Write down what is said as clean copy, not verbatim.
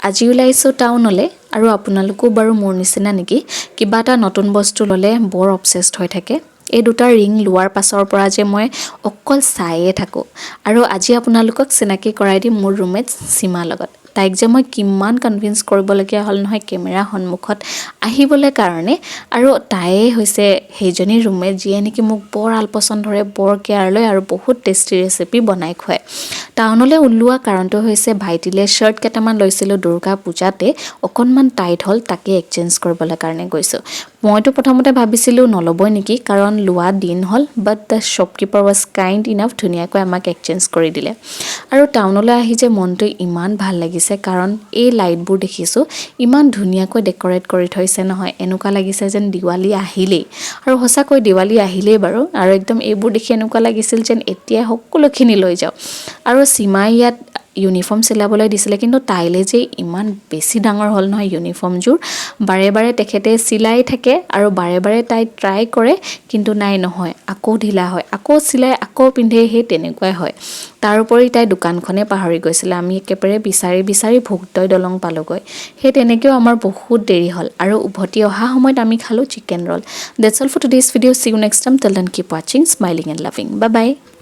আজি ওলাইছো টাউনলৈ আৰু আপোনালোকো বাৰু মোৰ নিচিনা নেকি কিবা এটা নতুন বস্তু ল'লে বৰ অবসেসড হৈ থাকে এই দুটা ৰিং লোৱাৰ পাছৰ পৰা যে মই অকল চাইয়ে থাকো আৰু আজি আপোনালোকক চিনাকি কৰাই দিম মোৰ ৰুমমেট সীমা লগত তাইক যে মই কিমান কনভিন্স কৰিবলগীয়া হ'ল নহয় কেমেৰা সন্মুখত আহিবলৈ কাৰণে আৰু তাইয়ে হৈছে হেজনী ৰুমমেট যিয়ে নেকি মোক বৰ আলপছন্দৰে বৰ কেয়াৰ লয় আৰু বহুত টেষ্টি ৰেচিপি বনাই খুৱায় টাউনলৈ ওলোৱা কাৰণটো হৈছে ভাইটিলে শাৰ্ট কেইটামান লৈছিলোঁ দুৰ্গা পূজাতে অকনমান টাইট হ'ল তাকে এক্সচেঞ্জ কৰিবলৈ কাৰণে গৈছো মইতো প্ৰথমতে ভাবিছিলোঁ নলবই নেকি কাৰণ লোৱা দিন হ'ল but the shopkeeper was kind enough ধুনীয়াকৈ আমাক এক্সচেঞ্জ কৰি দিলে আৰু টাউনলৈ আহি যে মনটো ইমান ভাল লাগিছে কাৰণ এই লাইটবোৰ দেখিছোঁ ইমান ধুনীয়াকৈ ডেকৰেট কৰি থৈছে নহয় এনেকুৱা লাগিছে যেন দিৱালী আহিলেই আৰু সঁচাকৈ দিৱালী আহিলেই বাৰু আৰু একদম এইবোৰ দেখি এনেকুৱা লাগিছিল যেন এতিয়া সকলোখিনি লৈ যাওঁ আৰু সীমাই ইয়াত ইউনিফৰ্ম চিলাবলৈ দিছিলে কিন্তু তাইলে যে ইমান বেছি ডাঙৰ হ'ল নহয় ইউনিফৰ্মযোৰ বাৰে বাৰে তেখেতে চিলাই থাকে আৰু বাৰে বাৰে তাই ট্ৰাই কৰে কিন্তু নাই নহয় আকৌ ঢিলা হয় আকৌ চিলাই আকৌ পিন্ধে সেই তেনেকুৱাই হয় তাৰ উপৰি তাই দোকানখনে পাহৰি গৈছিলে আমি একেবাৰে বিচাৰি বিচাৰি ভোগদৈ দলং পালোগৈ সেই তেনেকৈও আমাৰ বহুত দেৰি হ'ল আৰু উভতি অহা সময়ত আমি খালোঁ chicken roll that's all for today's video' see you next time till then keep ৱাচিং smiling and loving bye by